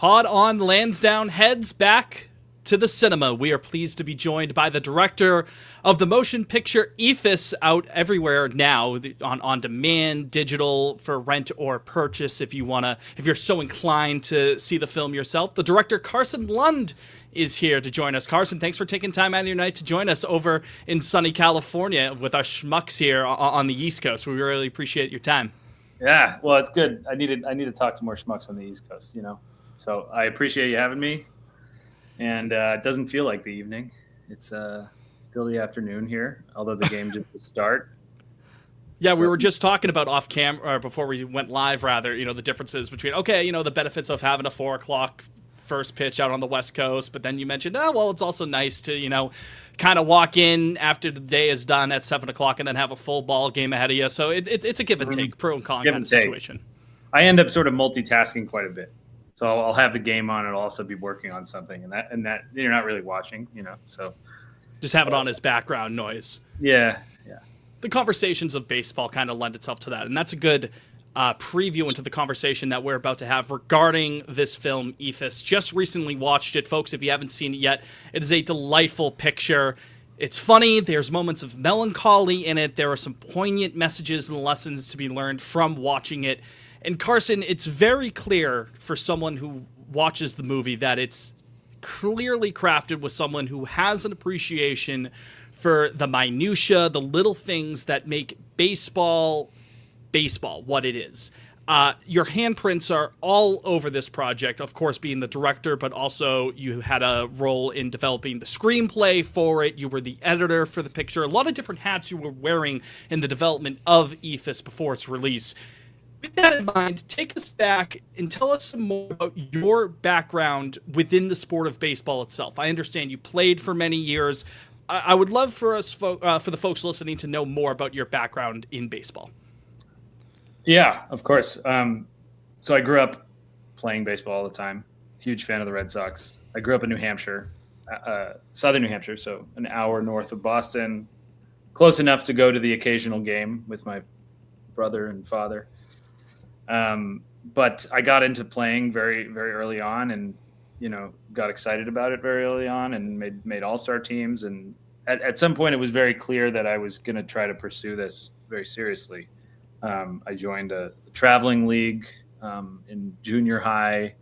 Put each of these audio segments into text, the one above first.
Pod on Lansdowne heads back to the cinema. We are pleased to be joined by the director of the motion picture Eephus, out everywhere now on demand, digital, for rent or purchase if you're so inclined to see the film yourself. The director Carson Lund is here to join us. Carson, thanks for taking time out of your night to join us over in sunny California with our schmucks here on the East Coast. We really appreciate your time. Yeah, well, it's good. I need to talk to more schmucks on the East Coast, So I appreciate you having me. And it doesn't feel like the evening. It's still the afternoon here, although the game just started. Yeah, so we were just talking about off camera before we went live, rather, the differences between, the benefits of having a 4 o'clock first pitch out on the West Coast. But then you mentioned, it's also nice to, kind of walk in after the day is done at 7 o'clock and then have a full ball game ahead of you. So it's a give and take, pro and con kind of situation. I end up sort of multitasking quite a bit. So I'll have the game on and I'll also be working on something, and that you're not really watching, So just have it on as background noise. Yeah. The conversations of baseball kind of lend itself to that, and that's a good preview into the conversation that we're about to have regarding this film, Eephus. Just recently watched it, folks. If you haven't seen it yet, it is a delightful picture. It's funny. There's moments of melancholy in it. There are some poignant messages and lessons to be learned from watching it. And Carson, it's very clear for someone who watches the movie that it's clearly crafted with someone who has an appreciation for the minutia, the little things that make baseball what it is. Your handprints are all over this project, of course, being the director, but also you had a role in developing the screenplay for it. You were the editor for the picture. A lot of different hats you were wearing in the development of Eephus before its release. With that in mind, take us back and tell us some more about your background within the sport of baseball itself. I understand you played for many years. I would love for us, for the folks listening, to know more about your background in baseball. Yeah, of course. So I grew up playing baseball all the time. Huge fan of the Red Sox. I grew up in New Hampshire, southern New Hampshire, so an hour north of Boston, close enough to go to the occasional game with my brother and father. But I got into playing very, very early on, and got excited about it very early on, and made all-star teams. And at some point, it was very clear that I was going to try to pursue this very seriously. I joined a traveling league in junior high.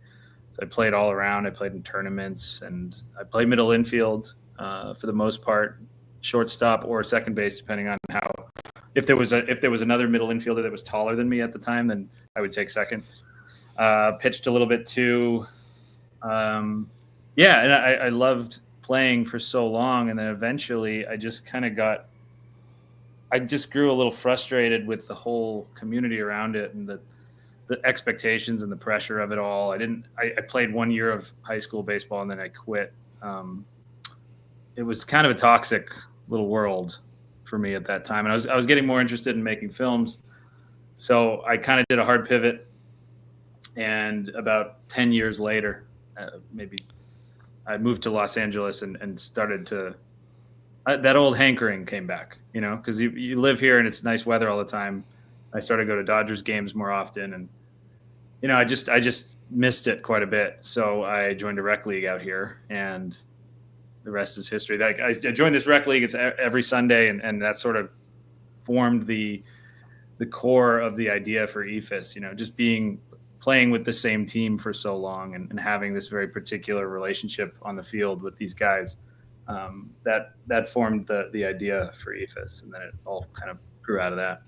So I played all around. I played in tournaments, and I played middle infield for the most part, shortstop or second base, depending on how. If there was another middle infielder that was taller than me at the time, then I would take second. Pitched a little bit too. And I loved playing for so long, and then eventually I just grew a little frustrated with the whole community around it and the expectations and the pressure of it all. I played 1 year of high school baseball and then I quit. It was kind of a toxic little world for me at that time. And I was getting more interested in making films. So I kind of did a hard pivot, and about 10 years later, maybe I moved to Los Angeles and started to, that old hankering came back, because you live here and it's nice weather all the time. I started to go to Dodgers games more often, and I just missed it quite a bit. So I joined a rec league out here, and the rest is history. I joined this rec league. It's every Sunday, and that sort of formed the core of the idea for Eephus. Just playing with the same team for so long and having this very particular relationship on the field with these guys. That formed the idea for Eephus, and then it all kind of grew out of that.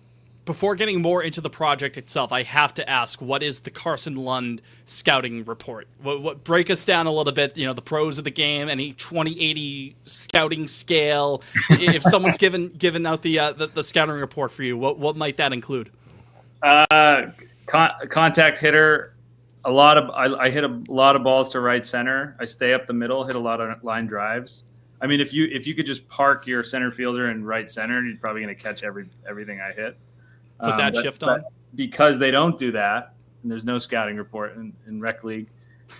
Before getting more into the project itself, I have to ask, what is the Carson Lund scouting report? What break us down a little bit, the pros of the game, any 20/80 scouting scale. If someone's given out the scouting report for you, what might that include? Contact hitter. I hit a lot of balls to right center. I stay up the middle, hit a lot of line drives. I mean, if you could just park your center fielder in right center, you're probably going to catch everything I hit. Put that shift on. Because they don't do that, and there's no scouting report in rec league,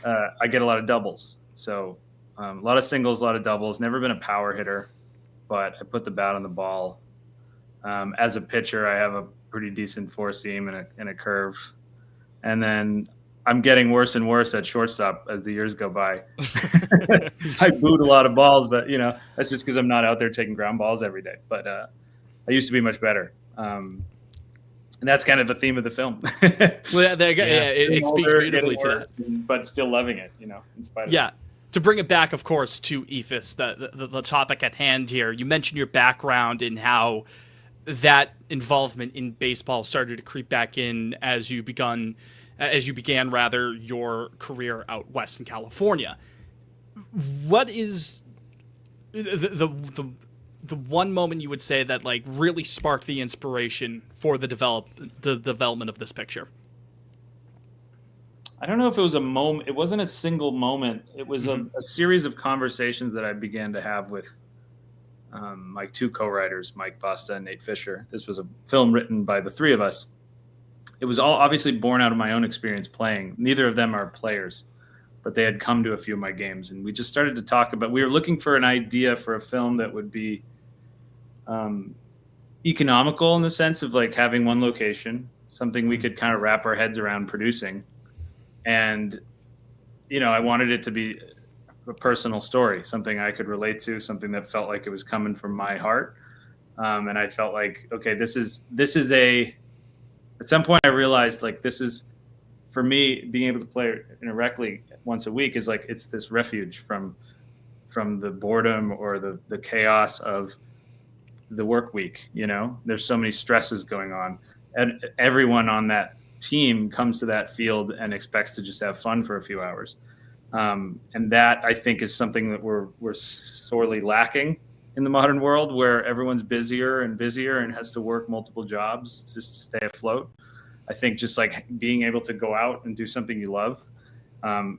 I get a lot of doubles. So a lot of singles, a lot of doubles. Never been a power hitter, but I put the bat on the ball. As a pitcher, I have a pretty decent four seam and a curve. And then I'm getting worse and worse at shortstop as the years go by. I boot a lot of balls, but that's just because I'm not out there taking ground balls every day. But I used to be much better. And that's kind of the theme of the film. Well, there you go. Yeah, it speaks beautifully to that. But still loving it, in spite of it. To bring it back, of course, to Eephus, the topic at hand here, you mentioned your background and how that involvement in baseball started to creep back in as you began your career out west in California. What is the one moment you would say that like really sparked the inspiration for the development of this picture? I don't know if it was a moment. It wasn't a single moment. It was a series of conversations that I began to have with my two co-writers, Mike Basta and Nate Fisher. This was a film written by the three of us. It was all obviously born out of my own experience playing. Neither of them are players, but they had come to a few of my games. And we just started to talk about, we were looking for an idea for a film that would be economical in the sense of like having one location, something we could kind of wrap our heads around producing. And, I wanted it to be a personal story, something I could relate to, something that felt like it was coming from my heart. And I felt like, okay, at some point I realized like, this is for me, being able to play in a rec league once a week is like, it's this refuge from the boredom or the chaos of the work week. There's so many stresses going on, and everyone on that team comes to that field and expects to just have fun for a few hours. And that I think is something that we're sorely lacking in the modern world, where everyone's busier and busier and has to work multiple jobs just to stay afloat. I think just like being able to go out and do something you love,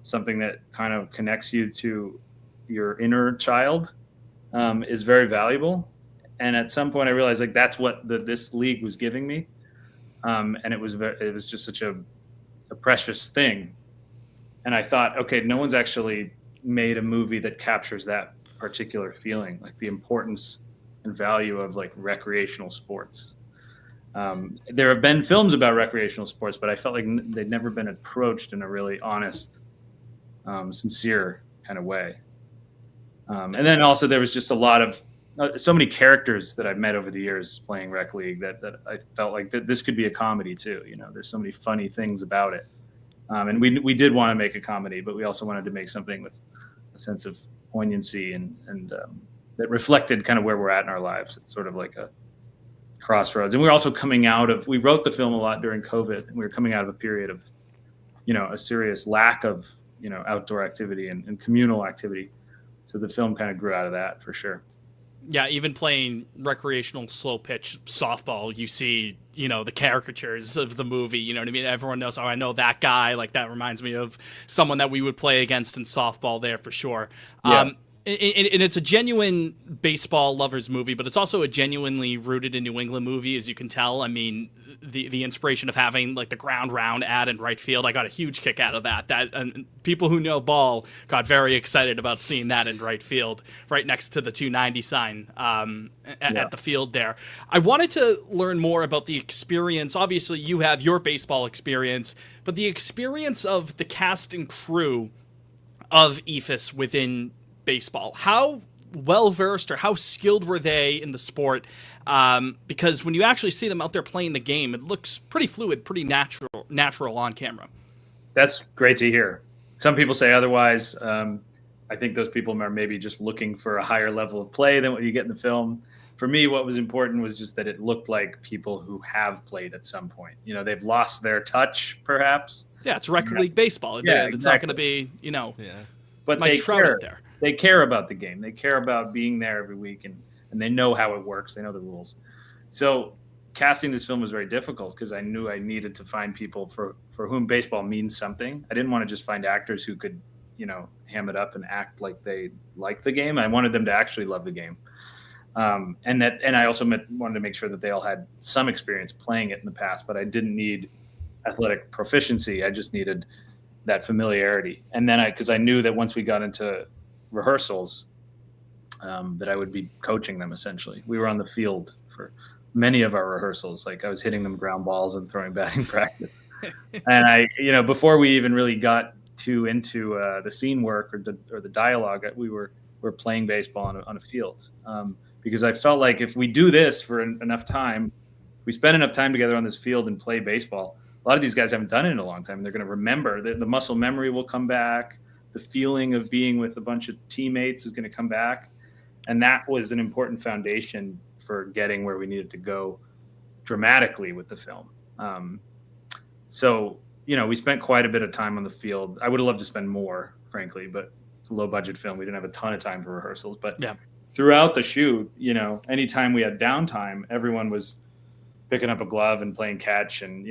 something that kind of connects you to your inner child, is very valuable. And at some point I realized like that's what this league was giving me. And it was just such a precious thing. And I thought, okay, no one's actually made a movie that captures that particular feeling, like the importance and value of like recreational sports. There have been films about recreational sports, but I felt like they'd never been approached in a really honest, sincere kind of way. And then also there was just a lot of so many characters that I've met over the years playing rec league that I felt like this could be a comedy too. There's so many funny things about it. And we did want to make a comedy, but we also wanted to make something with a sense of poignancy and that reflected kind of where we're at in our lives. It's sort of like a crossroads. And we're also we wrote the film a lot during COVID, and we were coming out of a period of, a serious lack of, outdoor activity and communal activity. So the film kind of grew out of that for sure. Yeah, even playing recreational slow pitch softball, you see, the caricatures of the movie, you know what I mean? Everyone knows, I know that guy, like that reminds me of someone that we would play against in softball there for sure. Yeah. And it's a genuine baseball lovers movie, but it's also a genuinely rooted in New England movie, as you can tell. I mean, the inspiration of having like the ground round ad in right field, I got a huge kick out of that. And people who know ball got very excited about seeing that in right field, right next to the 290 sign at the field there. I wanted to learn more about the experience. Obviously, you have your baseball experience, but the experience of the cast and crew of Eephus within baseball. How well-versed or how skilled were they in the sport? Because when you actually see them out there playing the game, it looks pretty fluid, pretty natural on camera. That's great to hear. Some people say otherwise. I think those people are maybe just looking for a higher level of play than what you get in the film. For me, what was important was just that it looked like people who have played at some point. They've lost their touch, perhaps. Yeah, it's rec league baseball. Yeah, it's not going to be, but Mike Trout out there. They care about the game. They care about being there every week, and they know how it works. They know the rules. So casting this film was very difficult because I knew I needed to find people for whom baseball means something. I didn't want to just find actors who could, ham it up and act like they like the game. I wanted them to actually love the game. And I also wanted to make sure that they all had some experience playing it in the past, but I didn't need athletic proficiency. I just needed that familiarity. And then because I knew that once we got into rehearsals, that I would be coaching them essentially. We were on the field for many of our rehearsals. Like I was hitting them ground balls and throwing batting practice. And before we even really got too into the scene work or the dialogue, we were playing baseball on a field, because I felt like if we do this for enough time, we spend enough time together on this field and play baseball. A lot of these guys haven't done it in a long time, and they're going to remember. The muscle memory will come back. The feeling of being with a bunch of teammates is going to come back. And that was an important foundation for getting where we needed to go dramatically with the film. So, we spent quite a bit of time on the field. I would have loved to spend more, frankly, but it's a low budget film. We didn't have a ton of time for rehearsals. But throughout the shoot, anytime we had downtime, everyone was picking up a glove and playing catch. And,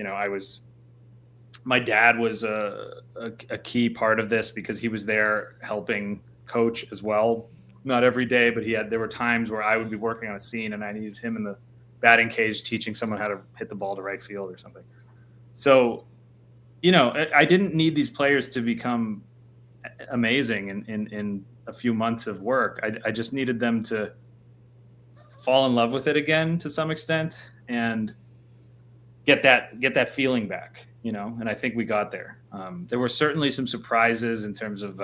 my dad was a key part of this because he was there helping coach as well. Not every day, but there were times where I would be working on a scene and I needed him in the batting cage teaching someone how to hit the ball to right field or something. So, I didn't need these players to become amazing in a few months of work. I just needed them to fall in love with it again to some extent and get that feeling back, and I think we got there. There were certainly some surprises in terms of,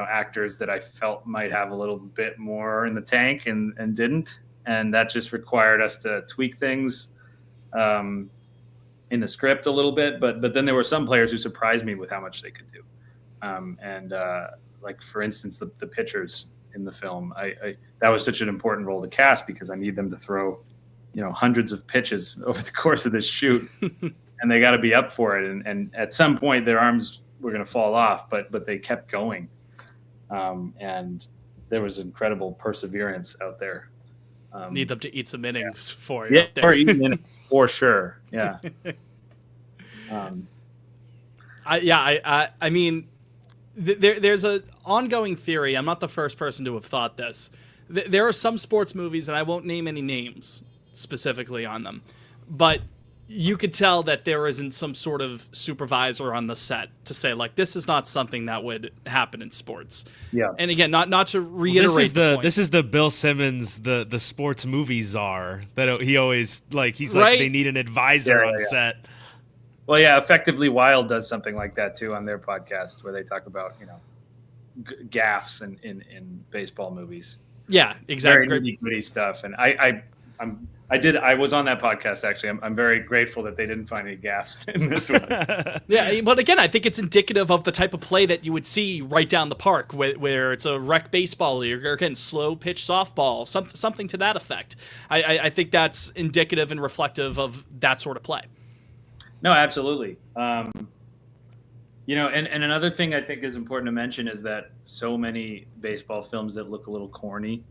actors that I felt might have a little bit more in the tank and didn't. And that just required us to tweak things in the script a little bit. But then there were some players who surprised me with how much they could do. Like, for instance, the pitchers in the film, that was such an important role to cast because I need them to throw, hundreds of pitches over the course of this shoot. And they got to be up for it. And at some point their arms were going to fall off, but they kept going. And there was incredible perseverance out there. Need them to eat some innings for you. Yeah, or eating innings for sure. Yeah. I mean, there's an ongoing theory. I'm not the first person to have thought this. There are some sports movies, and I won't name any names specifically on them, but you could tell that there isn't some sort of supervisor on the set to say, like, this is not something that would happen in sports. Yeah. And again, not to reiterate this is the Bill Simmons, the sports movie czar that he always, like, he's like, they need an advisor on set. Well, yeah, Effectively Wild does something like that too on their podcast where they talk about, gaffes in baseball movies. Yeah, exactly. Very nitty-gritty stuff. And I was on that podcast, actually. I'm very grateful that they didn't find any gaffes in this one. Yeah, but again, I think it's indicative of the type of play that you would see right down the park, where it's a rec baseball or, again, slow pitch softball, something to that effect. I think that's indicative and reflective of that sort of play. No, absolutely. And another thing I think is important to mention is that so many baseball films that look a little corny,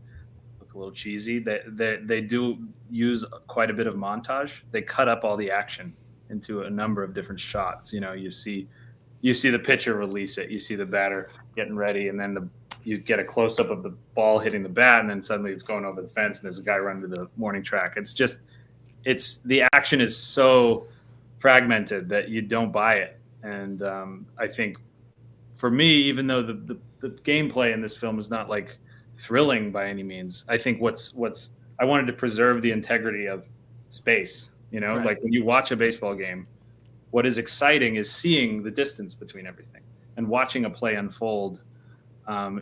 a little cheesy, they do use quite a bit of montage. They cut up all the action into a number of different shots. You see the pitcher release it, you see the batter getting ready, and then you get a close up of the ball hitting the bat, and then suddenly it's going over the fence, and there's a guy running to the morning track. It's the action is so fragmented that you don't buy it. And I think for me, even though the gameplay in this film is not like thrilling by any means, I think I wanted to preserve the integrity of space. Right. Like when you watch a baseball game, what is exciting is seeing the distance between everything and watching a play unfold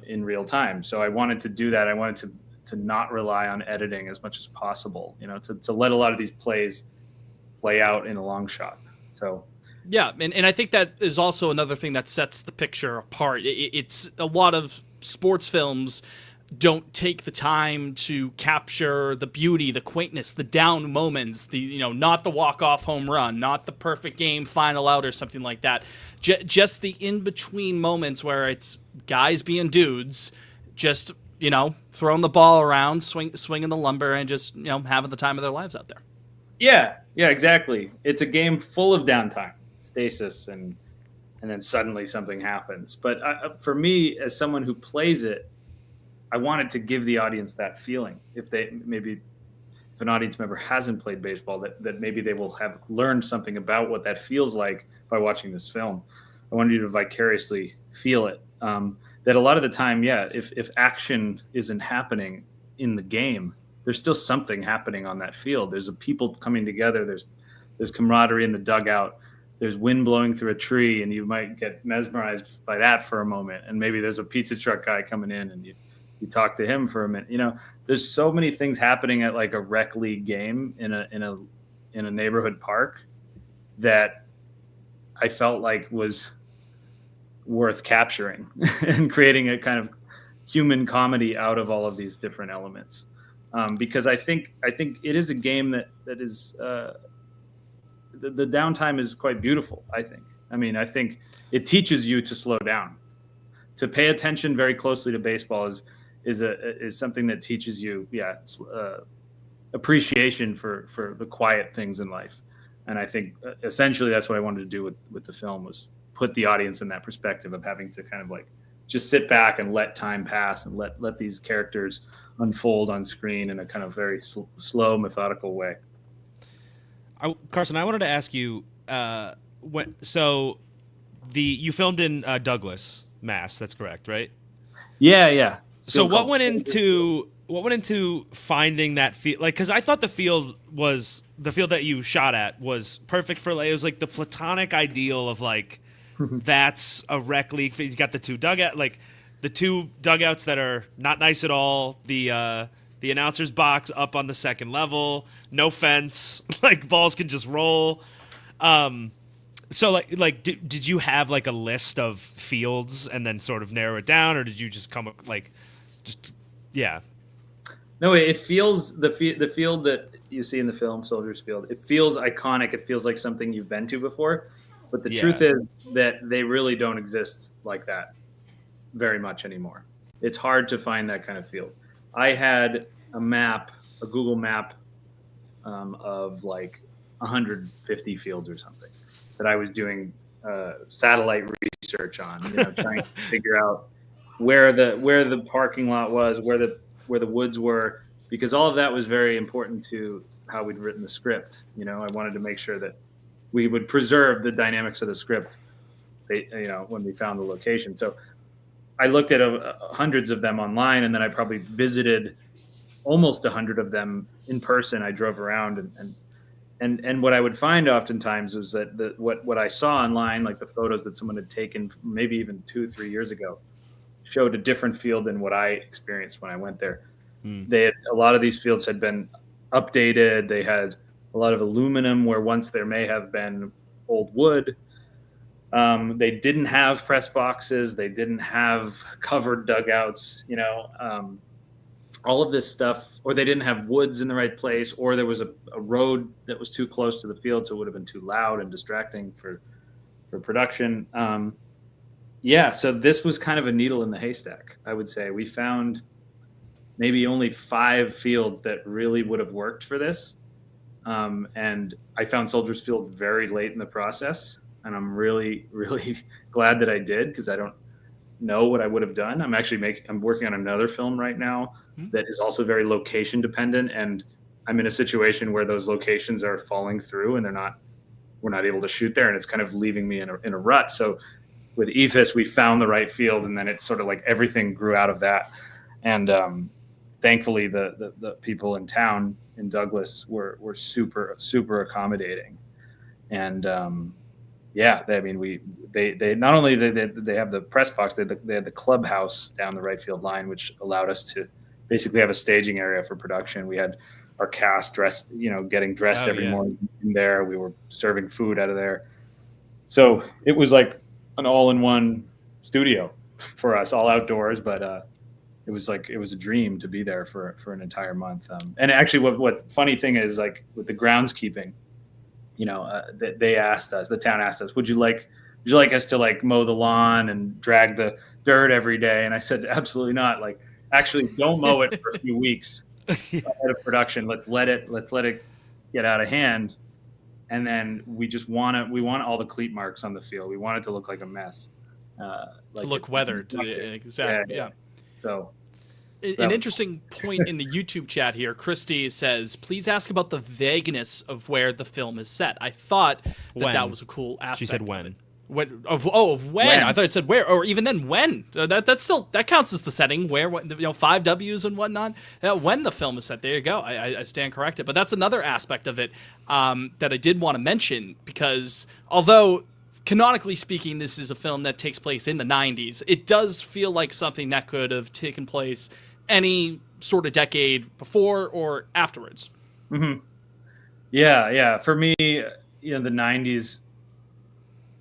in real time. So I wanted to do that. I wanted to not rely on editing as much as possible, to let a lot of these plays play out in a long shot. So yeah, and I think that is also another thing that sets the picture apart. It's a lot of sports films don't take the time to capture the beauty, the quaintness, the down moments, not the walk-off home run, not the perfect game final out or something like that. Just the in-between moments where it's guys being dudes, just, throwing the ball around, swinging the lumber, and just, having the time of their lives out there. Yeah, exactly. It's a game full of downtime, stasis, and then suddenly something happens. But for me, as someone who plays it, I wanted to give the audience that feeling. If an audience member hasn't played baseball, that maybe they will have learned something about what that feels like by watching this film. I wanted you to vicariously feel it. That a lot of the time, if action isn't happening in the game, there's still something happening on that field. There's people coming together. There's camaraderie in the dugout. there's wind blowing through a tree and you might get mesmerized by that for a moment. And maybe there's a pizza truck guy coming in and you talk to him for a minute. There's so many things happening at like a rec league game in a neighborhood park that I felt like was worth capturing and creating a kind of human comedy out of all of these different elements. Because I think it is a game that is, the downtime is quite beautiful. I think it teaches you to slow down, to pay attention very closely to baseball is something that teaches you, appreciation for the quiet things in life. And I think essentially that's what I wanted to do with the film, was put the audience in that perspective of having to kind of like just sit back and let time pass and let these characters unfold on screen in a kind of very slow, methodical way. Carson, I wanted to ask you, you filmed in Douglas, Mass. That's correct, right? Yeah. So what went into finding that field? Like, because I thought the field that you shot at was perfect for, like, it was like the platonic ideal of like, that's a rec league. You got the two dugouts that are not nice at all. The announcer's box up on the second level, no fence, like balls can just roll. So did you have like a list of fields and then sort of narrow it down, or did you just come up like, yeah? No, it feels the field that you see in the film, Soldiers Field. It feels iconic. It feels like something you've been to before. But the truth is that they really don't exist like that very much anymore. It's hard to find that kind of field. I had a Google map of like 150 fields or something that I was doing satellite research on, trying to figure out where the parking lot was, where the woods were, because all of that was very important to how we'd written the script. I wanted to make sure that we would preserve the dynamics of the script, when we found the location. So I looked at hundreds of them online, and then I probably visited almost 100 of them in person. I drove around, and what I would find oftentimes was that what I saw online, like the photos that someone had taken maybe even 2-3 years ago, showed a different field than what I experienced when I went there. A lot of these fields had been updated. They had a lot of aluminum where once there may have been old wood. They didn't have press boxes. They didn't have covered dugouts, all of this stuff, or they didn't have woods in the right place, or there was a road that was too close to the field, so it would have been too loud and distracting for production. So this was kind of a needle in the haystack, I would say. We found maybe only 5 fields that really would have worked for this. And I found Soldiers Field very late in the process, and I'm really, really glad that I did, because I don't know what I would have done. I'm working on another film right now that is also very location dependent, and I'm in a situation where those locations are falling through and we're not able to shoot there, and it's kind of leaving me in a rut. So with Eephus, we found the right field, and then it's sort of like everything grew out of that. And thankfully the people in town in Douglas were super, super accommodating. And they not only they have the press box, they had the clubhouse down the right field line, which allowed us to basically have a staging area for production. We had our cast dressed, getting dressed every morning in there. We were serving food out of there. So it was like an all-in-one studio for us, all outdoors, but it was a dream to be there for an entire month. And actually what funny thing is, like with the groundskeeping, they asked us, the town asked us, would you like us to like mow the lawn and drag the dirt every day? And I said, absolutely not. Like, actually don't mow it for a few weeks ahead of production. Let's let it get out of hand. And then we want all the cleat marks on the field. We want it to look like a mess. To look weathered. Exactly. Yeah. So an interesting point in the YouTube chat here, Christy says, please ask about the vagueness of where the film is set. I thought that was a cool aspect. She said when. Of when? I thought it said where, or even then when. That counts as the setting. Where, what, 5 W's and whatnot. When the film is set. There you go. I stand corrected. But that's another aspect of it that I did want to mention, because although canonically speaking, this is a film that takes place in the 90s, it does feel like something that could have taken place any sort of decade before or afterwards. Mm-hmm. Yeah. For me, the 90s,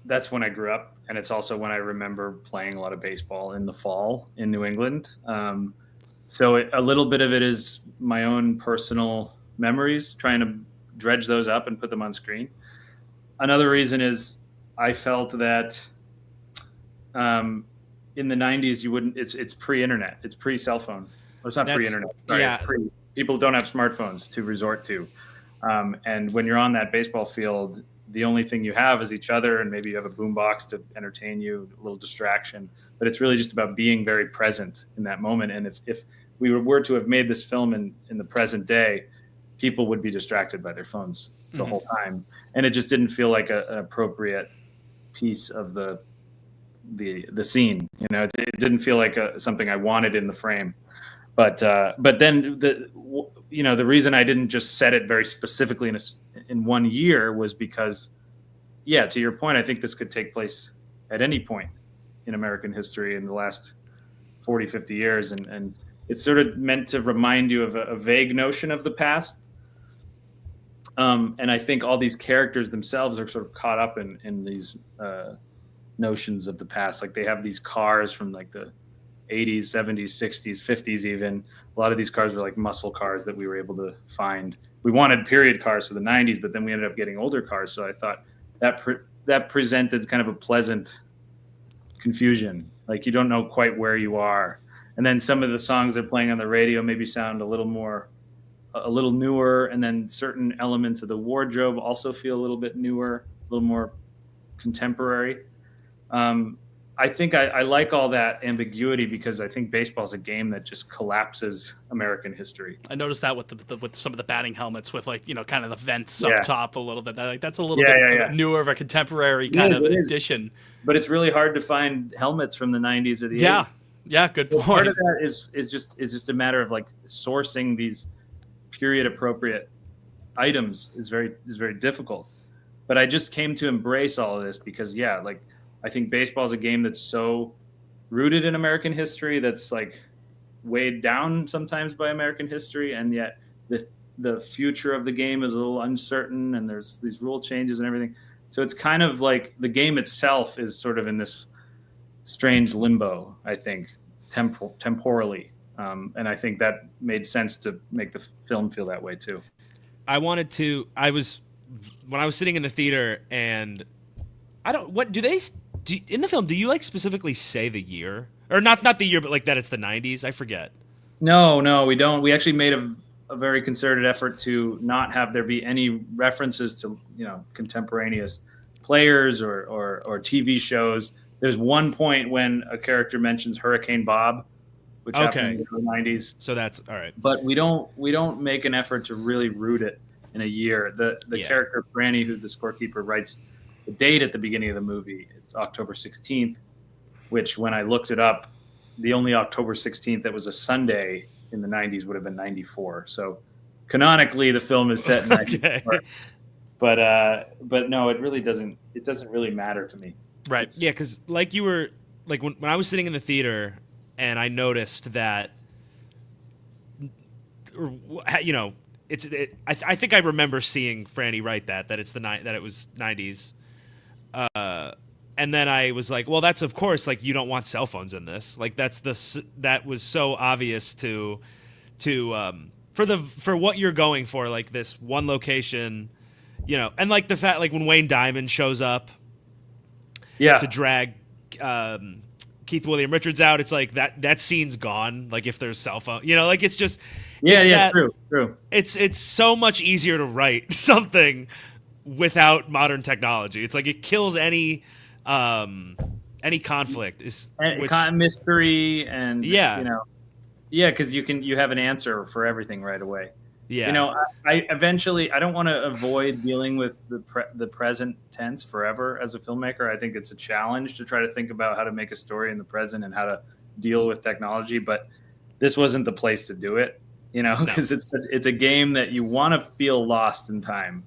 that's when I grew up, and it's also when I remember playing a lot of baseball in the fall in New England. So a little bit of it is my own personal memories, trying to dredge those up and put them on screen. Another reason is I felt that in the 90s, you wouldn't. It's pre-internet. It's pre-cell phone. Or it's not pre-internet. Sorry, yeah. It's people don't have smartphones to resort to. And when you're on that baseball field, the only thing you have is each other, and maybe you have a boombox to entertain you, a little distraction. But it's really just about being very present in that moment. And if we were to have made this film in the present day, people would be distracted by their phones the whole time. And it just didn't feel like an appropriate piece of the scene. It didn't feel like something I wanted in the frame. But then the reason I didn't just set it very specifically in 1 year was because, to your point, I think this could take place at any point in American history in the last 40, 50 years. And it's sort of meant to remind you of a vague notion of the past. And I think all these characters themselves are sort of caught up in these notions of the past. Like they have these cars from like the 80s, 70s, 60s, 50s even. A lot of these cars were like muscle cars that we were able to find. We wanted period cars for the 90s, but then we ended up getting older cars. So I thought that presented kind of a pleasant confusion. Like you don't know quite where you are. And then some of the songs they're playing on the radio maybe sound a little newer. And then certain elements of the wardrobe also feel a little bit newer, a little more contemporary. I think I like all that ambiguity because I think baseball is a game that just collapses American history. I noticed that with some of the batting helmets with kind of the vents up top a little bit. That's a little bit newer of a contemporary kind of addition. But it's really hard to find helmets from the 90s or the 80s. Yeah, good point. Part of that is just a matter of like sourcing these period appropriate items is very difficult. But I just came to embrace all of this because I think baseball is a game that's so rooted in American history, that's like weighed down sometimes by American history, and yet the future of the game is a little uncertain, and there's these rule changes and everything. So it's kind of like the game itself is sort of in this strange limbo, I think, temporally. And I think that made sense to make the film feel that way too. When I was sitting in the theater, and in the film, do you like specifically say the year, or not the year, but like that it's the 90s? I forget. No, we don't. We actually made a very concerted effort to not have there be any references to contemporaneous players or TV shows. There's one point when a character mentions Hurricane Bob, which happened in the 90s. So that's all right. But we don't make an effort to really root it in a year. The character Franny, who the scorekeeper, writes the date at the beginning of the movie. It's October 16th, which when I looked it up, the only October 16th that was a Sunday in the 90s would have been 94. So canonically, the film is set in 94. But no, it really doesn't. It doesn't really matter to me. Right. Yeah, because like you were like when I was sitting in the theater and I noticed that, I think I remember seeing Franny write that it was 90s. And then I was like, well, that's of course, like, you don't want cell phones in this. Like that was so obvious for what you're going for, like this one location, and like the fact, like when Wayne Diamond shows up to drag Keith William Richards out, it's like that scene's gone. Like if there's cell phone, like it's just, true. It's so much easier to write something without modern technology. It's like it kills any conflict mystery and because you have an answer for everything right away. Yeah. You know, I eventually, I don't want to avoid dealing with the present tense forever as a filmmaker. I think it's a challenge to try to think about how to make a story in the present and how to deal with technology. But this wasn't the place to do it, you know, because it's a game that you want to feel lost in time.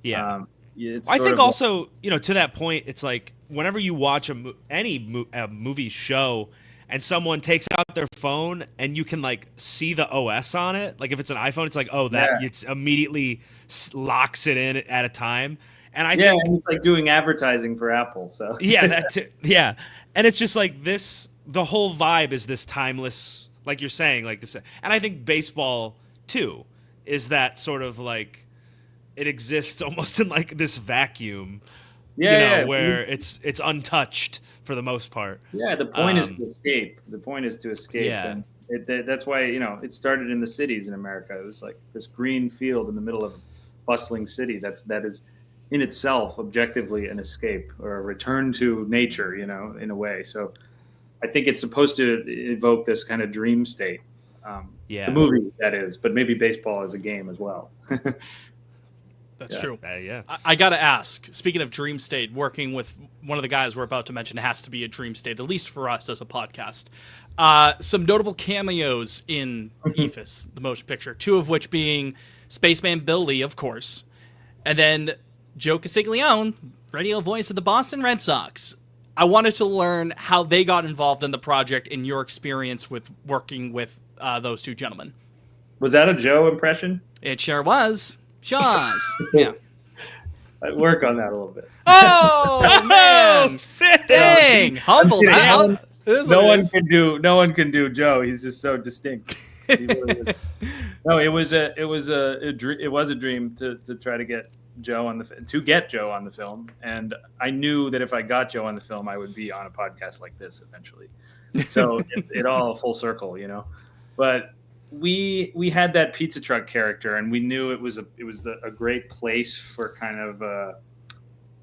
Yeah. It's I sort think of also, you know, to that point, it's like whenever you watch a movie show and someone takes out their phone and you can like see the OS on it, like if it's an iPhone, it's like, oh, that it's immediately locks it in at a time. And I think and it's like doing advertising for Apple. So yeah, and it's just like this. The whole vibe is this timeless, like you're saying, like this. And I think baseball too is that sort of like. It exists almost in like this vacuum, where it's untouched for the most part. Yeah, the point is to escape. The point is to escape, Yeah. and that's why it started in the cities in America. It was like this green field in the middle of a bustling city. That is in itself objectively an escape or a return to nature, in a way. So I think it's supposed to evoke this kind of dream state. The movie, that is, but maybe baseball is a game as well. That's true. Yeah. I got to ask, speaking of dream state, working with one of the guys we're about to mention has to be a dream state, at least for us as a podcast. Some notable cameos in Eephus, the motion picture, two of which being Spaceman Bill Lee, of course, and then Joe Castiglione, radio voice of the Boston Red Sox. I wanted to learn how they got involved in the project in your experience with working with those two gentlemen. Was that a Joe impression? It sure was. Shaws. Yeah. I'd work on that a little bit. Oh man! Dang, humble. No one can do Joe. He's just so distinct. No, it was a dream to try to get Joe on the film, and I knew that if I got Joe on the film, I would be on a podcast like this eventually. So it all full circle, But we had that pizza truck character, and we knew it was a great place for kind of a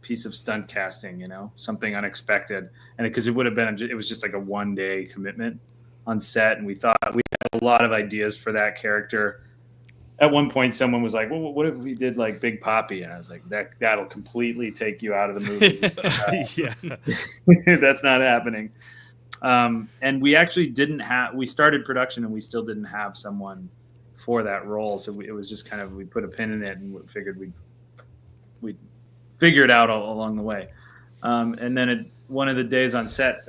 piece of stunt casting, something unexpected, and because it was just like a 1-day commitment on set, and we thought we had a lot of ideas for that character. At one point, someone was like, "Well, what if we did like Big Papi?" And I was like, "That'll completely take you out of the movie." That's not happening. And we actually we started production and we still didn't have someone for that role. So it was just kind of, we put a pin in it and we figured we'd figure it out all along the way. And then one of the days on set,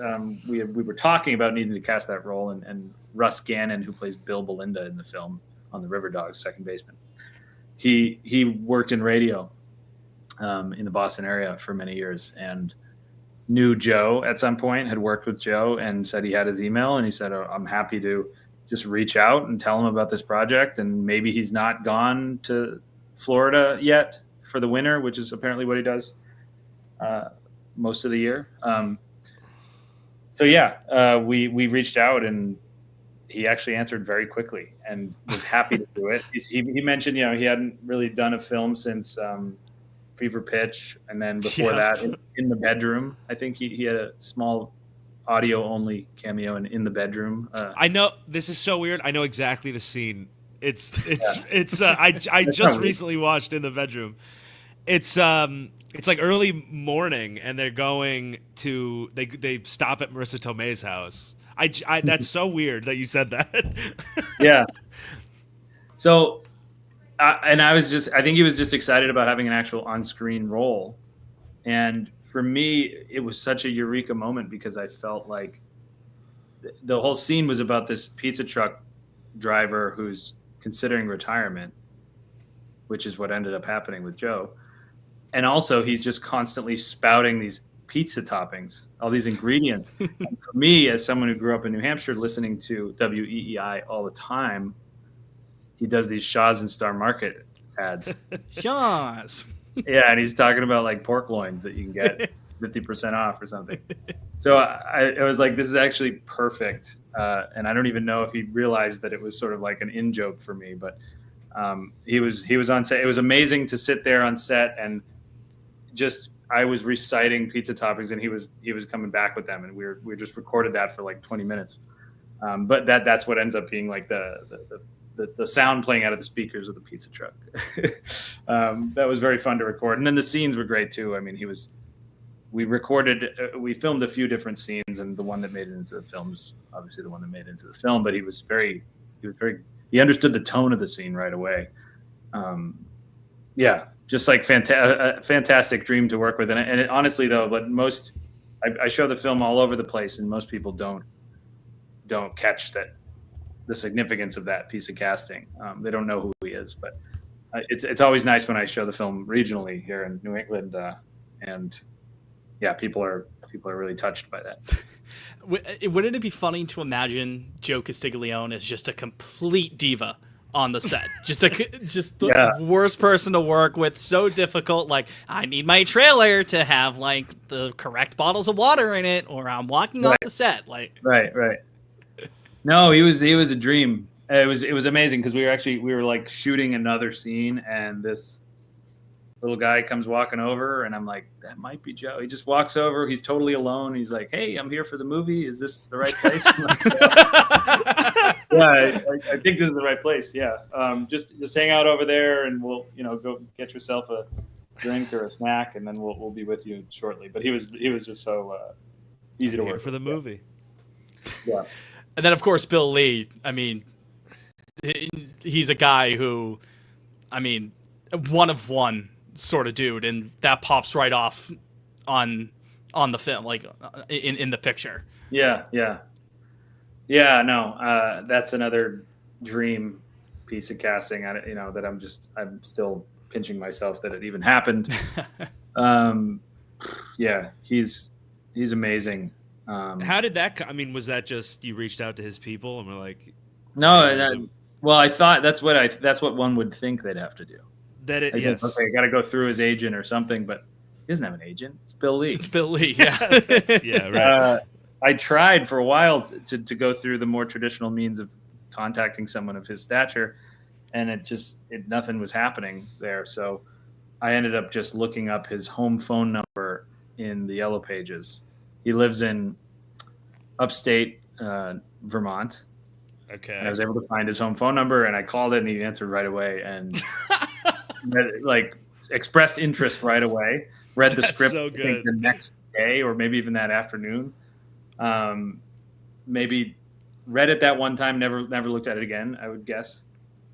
we were talking about needing to cast that role, and Russ Gannon, who plays Bill Belinda in the film on the River Dogs, second baseman, he worked in radio in the Boston area for many years, and knew Joe at some point, had worked with Joe, and said he had his email, and he said, I'm happy to just reach out and tell him about this project, and maybe he's not gone to Florida yet for the winter, which is apparently what he does most of the year. We reached out, and he actually answered very quickly and was happy to do it. He mentioned, he hadn't really done a film since Fever Pitch, and then before that, in the Bedroom. I think he had a small audio only cameo in the Bedroom. I know this is so weird. I know exactly the scene. I just recently watched In the Bedroom. It's like early morning, and they're going to they stop at Marissa Tomei's house. That's so weird that you said that. Yeah. So. I think he was just excited about having an actual on-screen role. And for me, it was such a eureka moment, because I felt like the whole scene was about this pizza truck driver who's considering retirement, which is what ended up happening with Joe. And also, he's just constantly spouting these pizza toppings, all these ingredients. And for me, as someone who grew up in New Hampshire listening to WEEI all the time, he does these Shaw's and Star Market ads. Shaw's. Yeah, and he's talking about like pork loins that you can get 50% off or something. So I was like, this is actually perfect. And I don't even know if he realized that it was sort of like an in joke for me, but he was on set. It was amazing to sit there on set, and I was reciting pizza toppings, and he was coming back with them, and we just recorded that for like 20 minutes. But that's what ends up being like the the sound playing out of the speakers of the pizza truck. That was very fun to record, and then the scenes were great too. I mean, we filmed a few different scenes, and the one that made it into the film is obviously the one that made it into the film. But he understood the tone of the scene right away. Just like a fantastic dream to work with. And honestly though, but I show the film all over the place, and most people don't catch the significance of that piece of casting. They don't know who he is, but it's always nice when I show the film regionally here in New England, and people are really touched by that. Wouldn't it be funny to imagine Joe Castiglione as just a complete diva on the set? Just the worst person to work with, so difficult. Like, I need my trailer to have like the correct bottles of water in it, or I'm walking off the set. Like, right. No, he was a dream. It was amazing because we were like shooting another scene, and this little guy comes walking over, and I'm like, that might be Joe. He just walks over. He's totally alone. He's like, hey, I'm here for the movie. Is this the right place? I think this is the right place. Yeah. Just hang out over there, and we'll, go get yourself a drink or a snack, and then we'll be with you shortly. But he was just so easy to work for the movie. Yeah. And then of course Bill Lee. I mean, he's a guy who, I mean, one of one sort of dude, and that pops right off on the film, like in the picture. Yeah. No, that's another dream piece of casting. That I'm still pinching myself that it even happened. He's amazing. How did that? I mean, was that just you reached out to his people and were like, no? Well, I thought that's what one would think they'd have to do. Yes. Okay, I got to go through his agent or something, but he doesn't have an agent. It's Bill Lee. Yeah. Yeah, right. I tried for a while to go through the more traditional means of contacting someone of his stature, and nothing was happening there. So I ended up just looking up his home phone number in the Yellow Pages. He lives in upstate Vermont. Okay. And I was able to find his home phone number, and I called it, and he answered right away, and expressed interest right away. Read the script so I think, the next day, or maybe even that afternoon. Maybe read it that one time, never looked at it again, I would guess.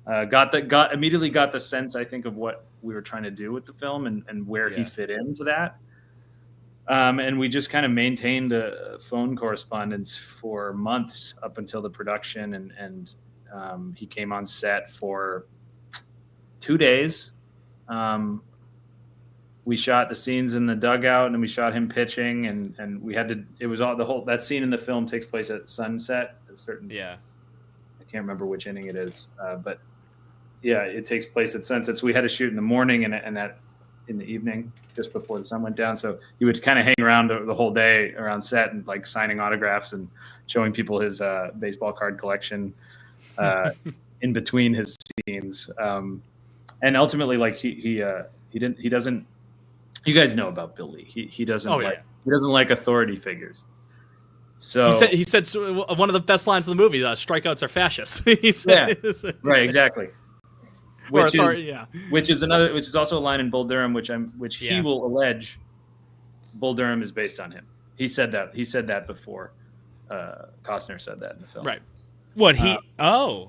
Immediately got the sense, I think, of what we were trying to do with the film and where he fit into that. And we just kind of maintained a phone correspondence for months up until the production, and he came on set for 2 days. We shot the scenes in the dugout, and we shot him pitching, and we had to. It was all that scene in the film takes place at sunset. I can't remember which inning it is, but it takes place at sunset. So we had to shoot in the morning and in the evening, just before the sun went down. So he would kind of hang around the whole day around set and like signing autographs and showing people his baseball card collection in between his scenes. And ultimately, like he doesn't. You guys know about Bill Lee. He doesn't he doesn't like authority figures. So he said one of the best lines in the movie: "Strikeouts are fascist." He said, right, exactly. Which is also a line in Bull Durham, which he will allege Bull Durham is based on him. He said that before Costner said that in the film. Right. What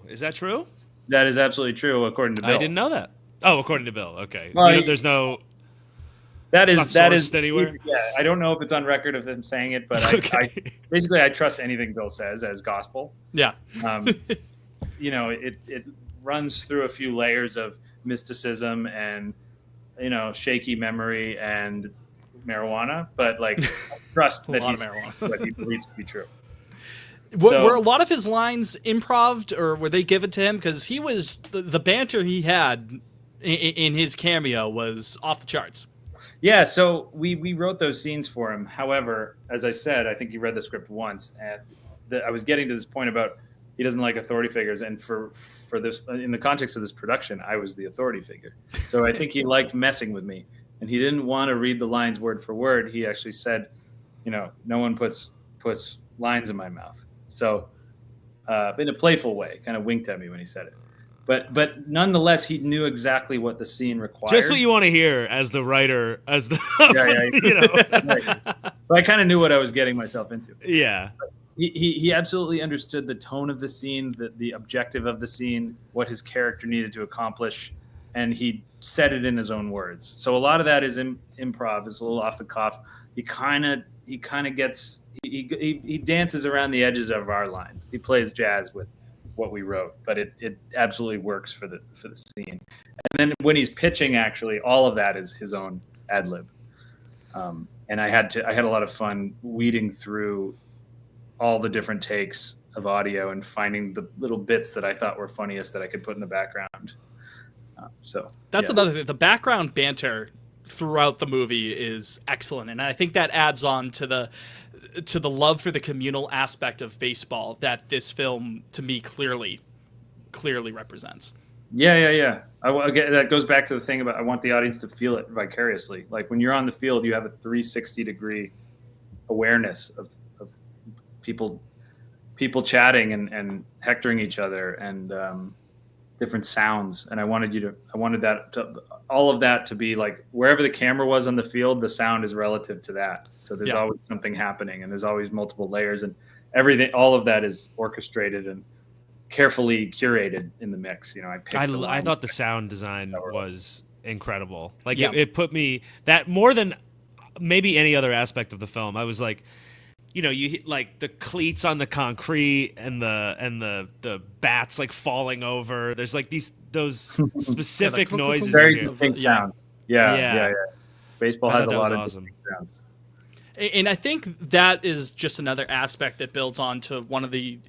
is that true? That is absolutely true, according to Bill. I didn't know that. Oh, according to Bill. Okay. Well, there's no. That is anywhere. Yeah, I don't know if it's on record of him saying it, but I trust anything Bill says as gospel. Yeah. It runs through a few layers of mysticism and shaky memory and marijuana, but like I trust that he's what he believes to be true. Were a lot of his lines improv'd, or were they given to him? Because he was the banter he had in his cameo was off the charts. Yeah, so we wrote those scenes for him. However, as I said, I think he read the script once, and I was getting to this point about he doesn't like authority figures, and for this, in the context of this production, I was the authority figure. So I think he liked messing with me, and he didn't want to read the lines word for word. He actually said, no one puts lines in my mouth. So in a playful way, kind of winked at me when he said it. but nonetheless, he knew exactly what the scene required. Just what you want to hear as the writer, as the Right. But I kind of knew what I was getting myself into. Yeah. He absolutely understood the tone of the scene, the objective of the scene, what his character needed to accomplish, and he said it in his own words. So a lot of that is improv, is a little off the cuff. He kind of gets he dances around the edges of our lines. He plays jazz with what we wrote, but it absolutely works for the scene. And then when he's pitching, actually, all of that is his own ad lib. And I had a lot of fun weeding through all the different takes of audio and finding the little bits that I thought were funniest that I could put in the background. So that's another thing. The background banter throughout the movie is excellent, and I think that adds on to the love for the communal aspect of baseball that this film, to me, clearly represents. Yeah. Again, that goes back to the thing about I want the audience to feel it vicariously. Like when you're on the field, you have a 360-degree awareness of people chatting and hectoring each other and different sounds. And I wanted all of that to be like wherever the camera was on the field, the sound is relative to that. So there's always something happening, and there's always multiple layers, and everything. All of that is orchestrated and carefully curated in the mix. You know, I thought the sound design was incredible. Like it put me that more than maybe any other aspect of the film. I was like, you know, you hit like the cleats on the concrete and the bats like falling over. There's like those specific noises. Very distinct sounds. Yeah. Baseball has a lot of distinct sounds. And I think that is just another aspect that builds on to one of the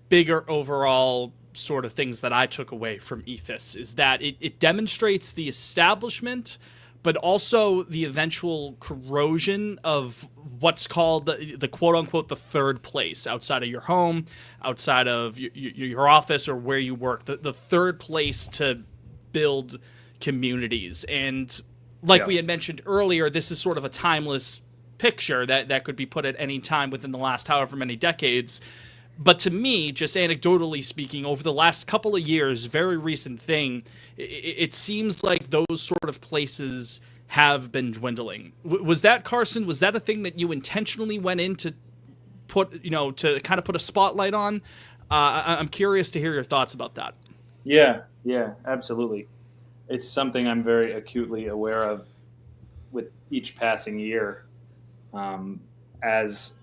bigger overall sort of things that I took away from Eephus, is that it demonstrates the establishment, but also the eventual corrosion of what's called the quote-unquote the third place outside of your home, outside of your office or where you work, the third place to build communities. And like we had mentioned earlier, this is sort of a timeless picture that could be put at any time within the last however many decades. But to me, just anecdotally speaking, over the last couple of years, very recent thing, it seems like those sort of places have been dwindling. Was that, Carson, was that a thing that you intentionally went in to put, to kind of put a spotlight on? I'm curious to hear your thoughts about that. Yeah, absolutely. It's something I'm very acutely aware of with each passing year, as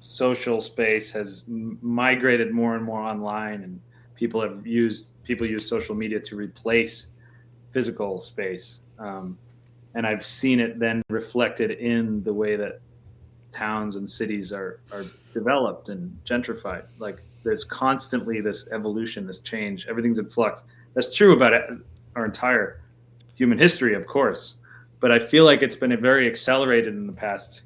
social space has migrated more and more online, and people use social media to replace physical space. And I've seen it then reflected in the way that towns and cities are developed and gentrified. Like there's constantly this evolution, this change. Everything's in flux. That's true about our entire human history, of course. But I feel like it's been very accelerated in the past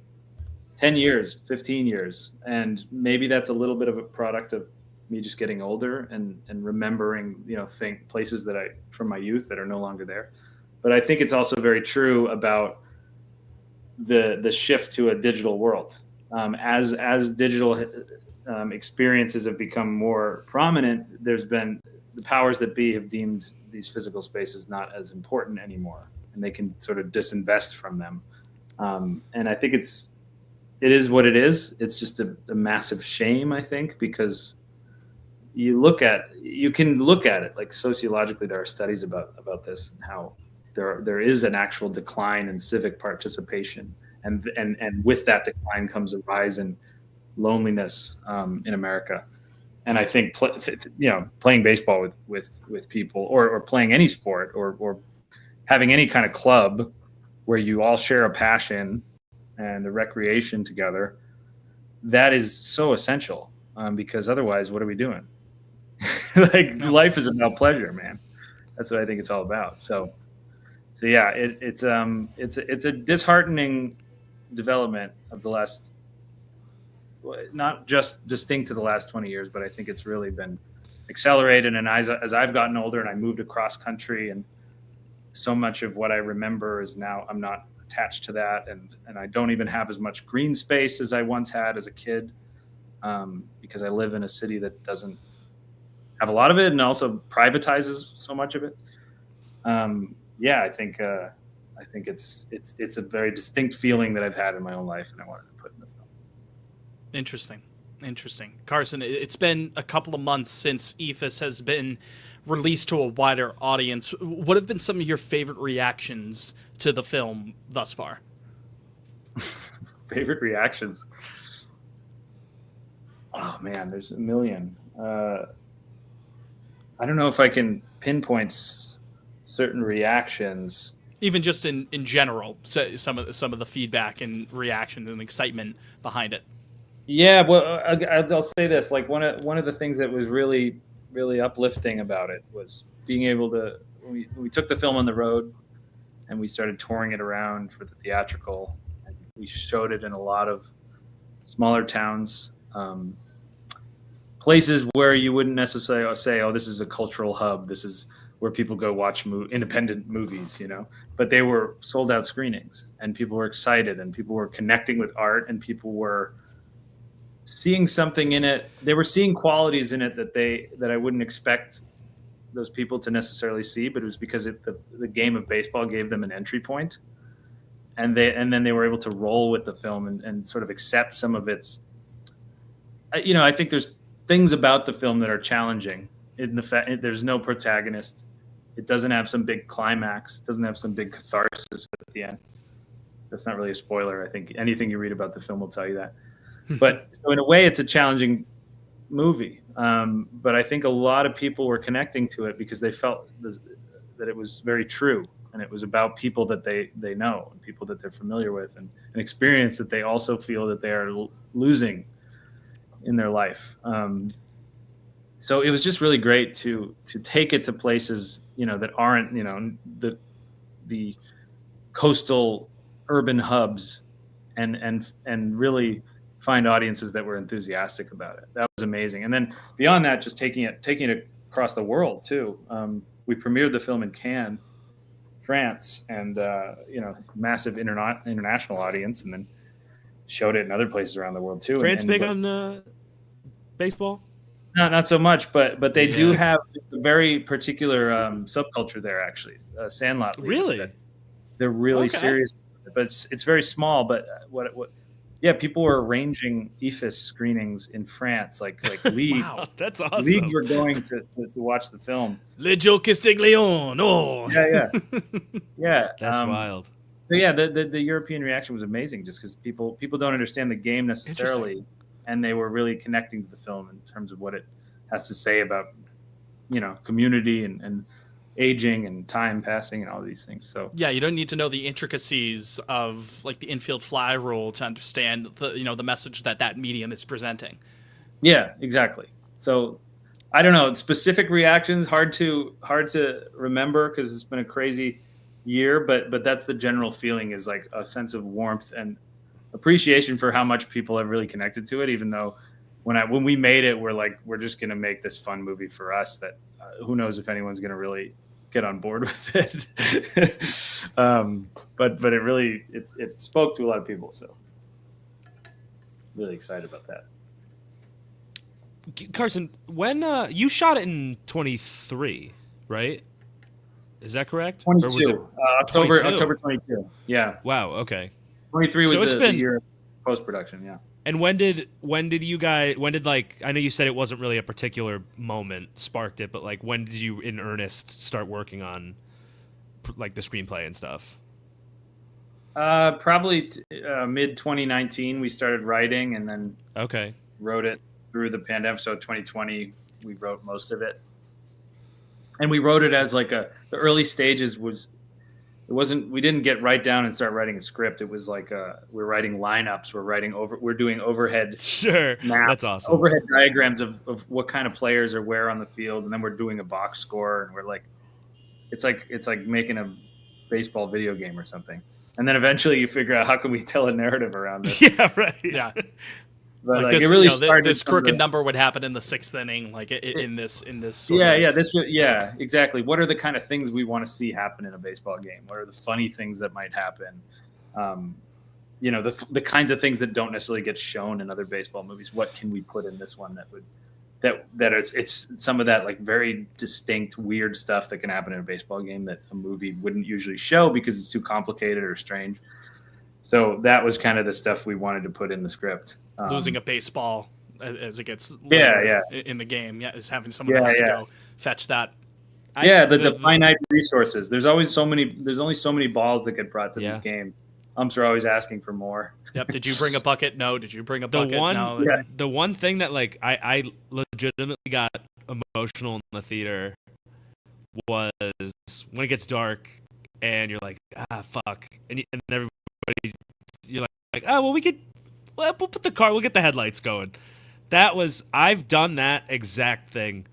10 years, 15 years. And maybe that's a little bit of a product of me just getting older and remembering, places from my youth that are no longer there. But I think it's also very true about the shift to a digital world. As digital experiences have become more prominent, there's been the powers that be have deemed these physical spaces not as important anymore, and they can sort of disinvest from them. And I think it is what it is. It's just a massive shame, I think, because you can look at it like sociologically. There are studies about this and how there is an actual decline in civic participation, and with that decline comes a rise in loneliness in America. And I think playing baseball with people, or playing any sport, or having any kind of club where you all share a passion and a recreation together, that is so essential, because otherwise, what are we doing? Like life is about pleasure, man. That's what I think it's all about. So yeah, it's a disheartening development of the last, not just distinct to the last 20 years, but I think it's really been accelerated. And as I've gotten older and I moved across country, and so much of what I remember is now I'm not attached to that, and I don't even have as much green space as I once had as a kid, because I live in a city that doesn't have a lot of it and also privatizes so much of it. Yeah, I think it's a very distinct feeling that I've had in my own life, and I wanted to put in the film. Interesting. Carson, it's been a couple of months since Eephus has been released to a wider audience. What have been some of your favorite reactions to the film thus far? Favorite reactions? Oh man, there's a million. I don't know if I can pinpoint certain reactions. Even just in general, so some of the feedback and reactions and excitement behind it. Yeah, well, I'll say this: like one of the things that was really uplifting about it was being able to. We took the film on the road, and we started touring it around for the theatrical. And we showed it in a lot of smaller towns, places where you wouldn't necessarily say, "Oh, this is a cultural hub. This is where people go watch independent movies," you know. But they were sold out screenings, and people were excited, and people were connecting with art, and people were seeing something in it. They were seeing qualities in it that I wouldn't expect those people to necessarily see, but it was because the game of baseball gave them an entry point, and then they were able to roll with the film and sort of accept some of its. I think there's things about the film that are challenging. In the fact, there's no protagonist. It doesn't have some big climax. It doesn't have some big catharsis at the end. That's not really a spoiler. I think anything you read about the film will tell you that. But so in a way, it's a challenging movie. But I think a lot of people were connecting to it because they felt that it was very true, and it was about people that they know and people that they're familiar with, and an experience that they also feel that they are losing in their life. So it was just really great to take it to places that aren't the coastal urban hubs, and really find audiences that were enthusiastic about it. That was amazing. And then beyond that, just taking it across the world too. We premiered the film in Cannes, France, and massive international audience, and then showed it in other places around the world too. France big on baseball? No, not so much, but they do have a very particular subculture there. Actually, Sandlot leagues. Really, they're really serious, but it's very small. But yeah, people were arranging Eephus screenings in France, like leagues. Wow, that's awesome. Leagues were going to watch the film. Le Joe Castiglione. Oh, yeah. That's wild. So yeah, the European reaction was amazing, just because people don't understand the game necessarily, and they were really connecting to the film in terms of what it has to say about community and aging and time passing and all these things. So yeah, you don't need to know the intricacies of like the infield fly rule to understand the message that medium is presenting. Yeah, exactly. So I don't know, specific reactions hard to remember because it's been a crazy year, but that's the general feeling, is like a sense of warmth and appreciation for how much people have really connected to it. Even though when we made it, we're just gonna make this fun movie for us that who knows if anyone's gonna really get on board with it. But it really it spoke to a lot of people, so really excited about that. Carson, when you shot it in 23, right? Is that correct? 22. October 22. Yeah. Wow. Okay. 23 was the year of post-production. Yeah. And when did like, I know you said it wasn't really a particular moment sparked it, but like when did you in earnest start working on like the screenplay and stuff? Probably mid 2019 we started writing, and then wrote it through the pandemic. So 2020 we wrote most of it, and we wrote it as like the early stages we didn't get right down and start writing a script. It was like we're writing lineups, we're doing overhead maps, that's awesome, overhead diagrams of what kind of players are where on the field, and then we're doing a box score, and we're like it's like making a baseball video game or something. And then eventually you figure out, how can we tell a narrative around this? Yeah, right. Yeah. But like it really started. This crooked number would happen in the sixth inning, like in this. Exactly. What are the kind of things we want to see happen in a baseball game? What are the funny things that might happen? The kinds of things that don't necessarily get shown in other baseball movies. What can we put in this one that it's some of that like very distinct weird stuff that can happen in a baseball game that a movie wouldn't usually show because it's too complicated or strange. So that was kind of the stuff we wanted to put in the script. Losing a baseball as it gets later in the game, is having someone have to go fetch that. The finite resources. There's only so many balls that get brought to these games. Umps are always asking for more. Yep. Did you bring a bucket? No. Did you bring a bucket? No. The one thing that like I legitimately got emotional in the theater was when it gets dark and you're like, fuck, and everybody, you're like, well, we'll put the car, we'll get the headlights going. I've done that exact thing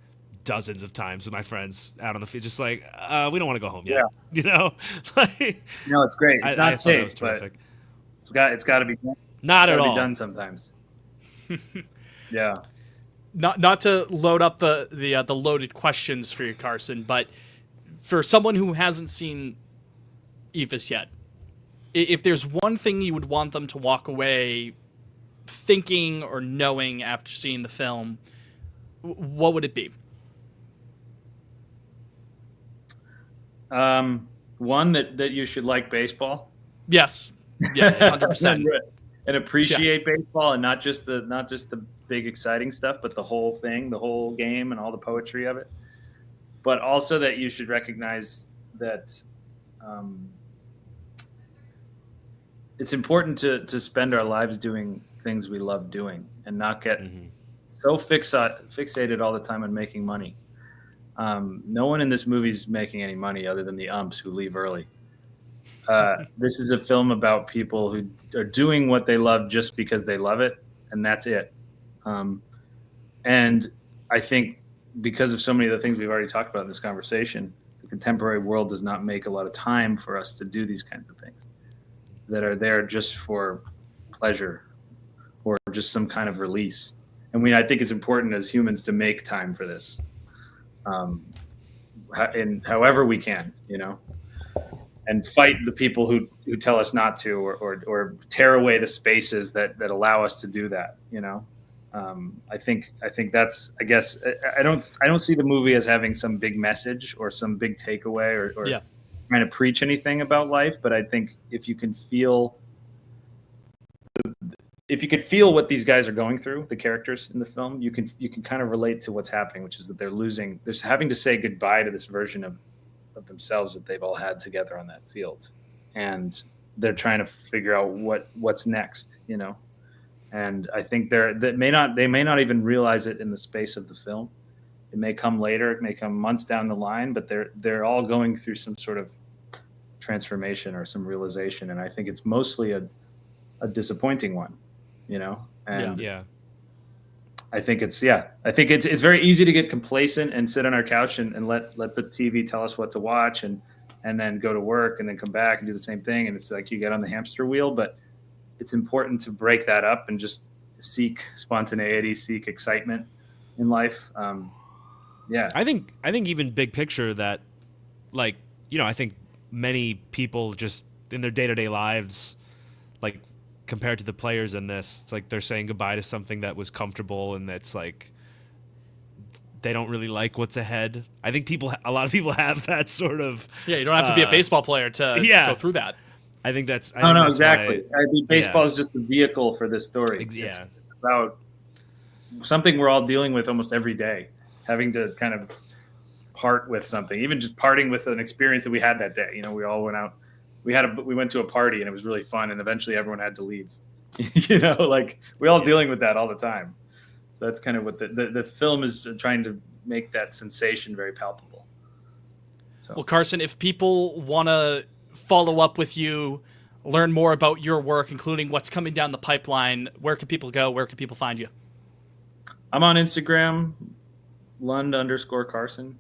dozens of times with my friends out on the field, just like, we don't want to go home yet. You know? Like, no, it's great. It's not safe, but it's got to be done. Not at all. Be done sometimes. Yeah. Not to load up the loaded questions for you, Carson, but for someone who hasn't seen Eephus yet, if there's one thing you would want them to walk away thinking or knowing after seeing the film, what would it be? One that you should like baseball. Yes, 100%. And appreciate baseball, and not just the big exciting stuff, but the whole thing, the whole game, and all the poetry of it. But also that you should recognize that it's important to spend our lives doing things we love doing, and not get so fixated all the time on making money. No one in this movie is making any money other than the umps who leave early. This is a film about people who are doing what they love just because they love it, and that's it. And I think because of so many of the things we've already talked about in this conversation, the contemporary world does not make a lot of time for us to do these kinds of things that are there just for pleasure or just some kind of release. And I think it's important as humans to make time for this, in however we can, and fight the people who tell us not to, or tear away the spaces that allow us to do that. I think that's, I guess, I don't see the movie as having some big message or some big takeaway or trying to preach anything about life. But I think if you can feel what these guys are going through, the characters in the film, you can kind of relate to what's happening, which is that they're having to say goodbye to this version of themselves that they've all had together on that field, and they're trying to figure out what's next, And I think they may not even realize it in the space of the film. It may come later, it may come months down the line, but they're all going through some sort of transformation or some realization, and I think it's mostly a disappointing one, And I think it's very easy to get complacent and sit on our couch and let the TV tell us what to watch, and then go to work and then come back and do the same thing, and it's like you get on the hamster wheel. But it's important to break that up and just seek spontaneity, seek excitement in life. I think even big picture that, like, I think many people just in their day-to-day lives, like, compared to the players in this, it's like they're saying goodbye to something that was comfortable, and that's like they don't really like what's ahead. I think a lot of people have that sort of. Yeah, you don't have to be a baseball player to go through that. I think that's. Exactly. I think baseball is just the vehicle for this story. It's about something we're all dealing with almost every day, having to kind of part with something, even just parting with an experience that we had that day. We all went out. We went to a party and it was really fun, and eventually everyone had to leave. Like we're all dealing with that all the time. So that's kind of what the film is trying to make, that sensation very palpable. So. Well, Carson, if people want to follow up with you, learn more about your work, including what's coming down the pipeline, where can people go? Where can people find you? I'm on Instagram, Lund_Carson.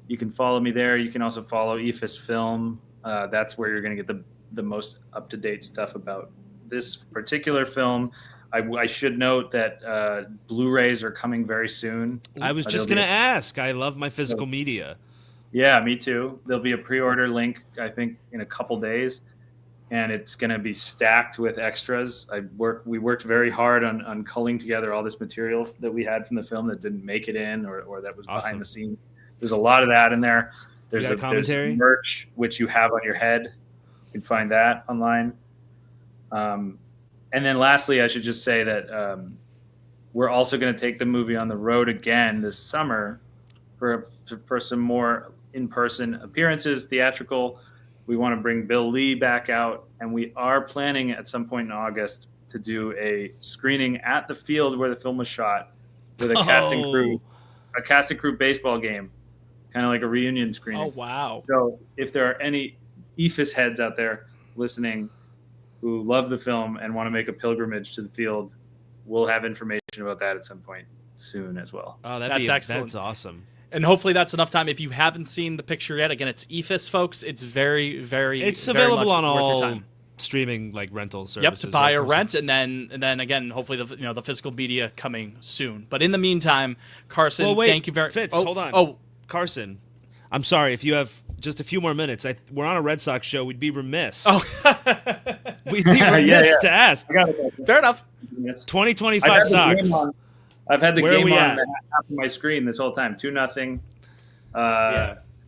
You can follow me there. You can also follow Eephus Film. That's where you're going to get the most up-to-date stuff about this particular film. I should note that Blu-rays are coming very soon. I was just going to ask. I love my physical media. Yeah, me too. There'll be a pre-order link, I think, in a couple days. and it's going to be stacked with extras. We worked very hard on culling together all this material that we had from the film that didn't make it in or that was behind the scene. There's a lot of that in there. There's commentary, there's merch which you have on your head. You can find that online. And then lastly, I should just say that we're also going to take the movie on the road again this summer for some more in-person appearances, theatrical. We want to bring Bill Lee back out, and we are planning at some point in August to do a screening at the field where the film was shot with a cast and crew baseball game, kind of like a reunion screening. Oh, wow. So if there are any Eephus heads out there listening who love the film and want to make a pilgrimage to the field, we'll have information about that at some point soon as well. Oh, that's excellent. That's awesome. And hopefully that's enough time. If you haven't seen the picture yet, again, it's Eephus, folks. It's very, very, it's very available much on worth your all time. Streaming like rental services. Yep, to buy or rent, and then again, hopefully the physical media coming soon. But in the meantime, Carson, well, wait, thank you very much. Fitz, hold on. Oh, Carson, I'm sorry if you have just a few more minutes. We're on a Red Sox show. We'd be remiss. Oh, we'd be remiss to ask. Fair enough. 2025 Sox. I've had the game on half of my screen this whole time. 2-0.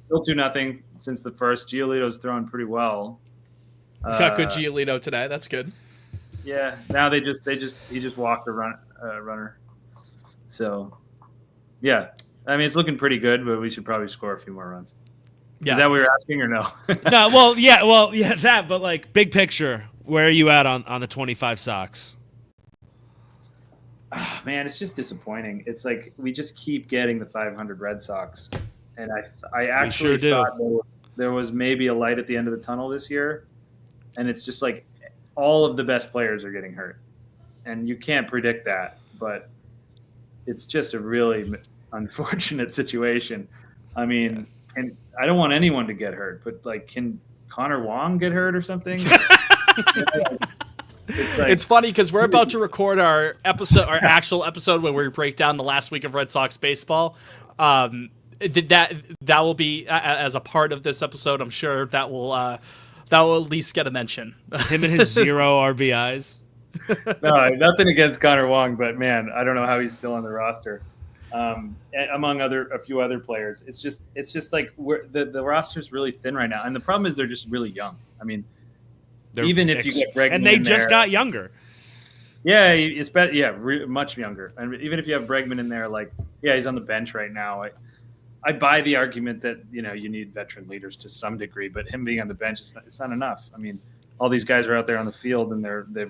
Still 2-0 since the first. Giolito's throwing pretty well. Got good Giolito today. That's good. Yeah. Now he just walked a runner. So, yeah. I mean, it's looking pretty good, but we should probably score a few more runs. Yeah. Is that what you're asking or no? No. Well, yeah, that. But like big picture, where are you at on the 25 Sox? Oh, man, it's just disappointing. It's like we just keep getting the 500 Red Sox, and I actually thought there was maybe a light at the end of the tunnel this year, and it's just like all of the best players are getting hurt, and you can't predict that, but it's just a really unfortunate situation. I mean, and I don't want anyone to get hurt, but like, can Connor Wong get hurt or something? It's funny because we're about to record our actual episode where we break down the last week of Red Sox baseball. That will be as a part of this episode. I'm sure that will at least get a mention. Him and his 0 RBIs. No, nothing against Connor Wong, but man, I don't know how he's still on the roster. Among a few other players, it's just like the roster's really thin right now, and the problem is they're just really young. I mean. Even if you get Bregman and they just got younger. Yeah, much younger. And even if you have Bregman in there, like, yeah, he's on the bench right now. I buy the argument that, you need veteran leaders to some degree, but him being on the bench, it's not enough. I mean, all these guys are out there on the field, and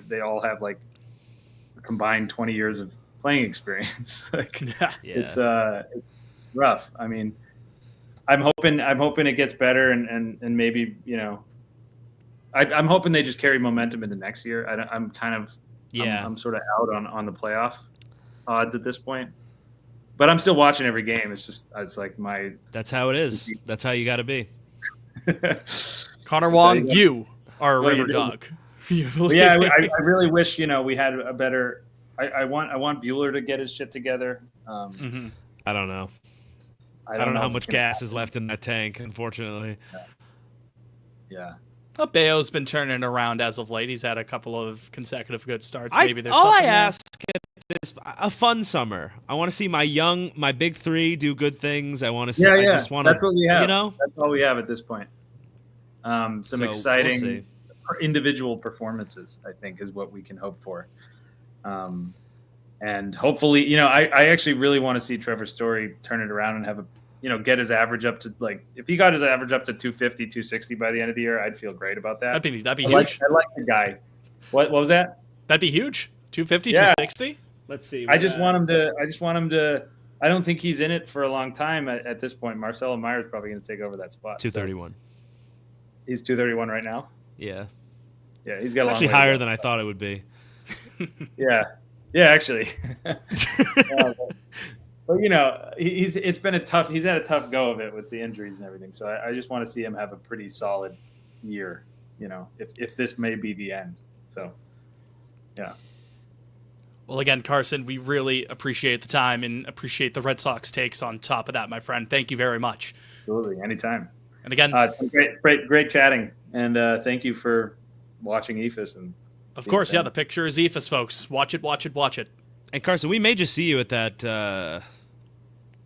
they all have like a combined 20 years of playing experience. It's rough. I mean, I'm hoping it gets better, and maybe I'm hoping they just carry momentum into next year. I'm sort of out on the playoff odds at this point, but I'm still watching every game. It's like my. That's how it is. That's how you got to be. Connor Wong, you are a river dog. Yeah, I really wish we had a better. I want Bueller to get his shit together. I don't know. I don't know how much gas is left in that tank, unfortunately. Yeah. Bayo's been turning around as of late. He's had a couple of consecutive good starts. Maybe there's all something I ask is a fun summer. I want to see my big three do good things. I want to see. Yeah. I just want That's what we have. That's all we have at this point. Some exciting individual performances, I think, is what we can hope for. And hopefully, I actually really want to see Trevor Story turn it around and have get his average up to, like, if he got his average up to 250, 260 by the end of the year, I'd feel great about that. That'd be huge. I like the guy. What was that? That'd be huge. 250, 260? Let's see. I just want him to. I don't think he's in it for a long time at this point. Marcelo Meyer's probably going to take over that spot. 231. So. He's 231 right now? Yeah. Yeah, he's got actually higher than I thought it would be. Yeah, actually. But he's had a tough go of it with the injuries and everything. So I just want to see him have a pretty solid year. If this may be the end. So, yeah. Well, again, Carson, we really appreciate the time and appreciate the Red Sox takes on top of that, my friend. Thank you very much. Absolutely, anytime. And again, it's been great chatting, and thank you for watching Eephus and. Of course, yeah. The picture is Eephus, folks. Watch it, watch it, watch it. And Carson, we may just see you at that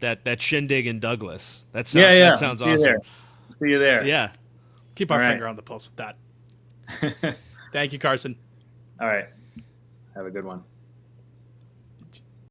that shindig in Douglas. That sounds awesome. See you there. Yeah. Keep our finger on the pulse with that. Thank you, Carson. All right. Have a good one.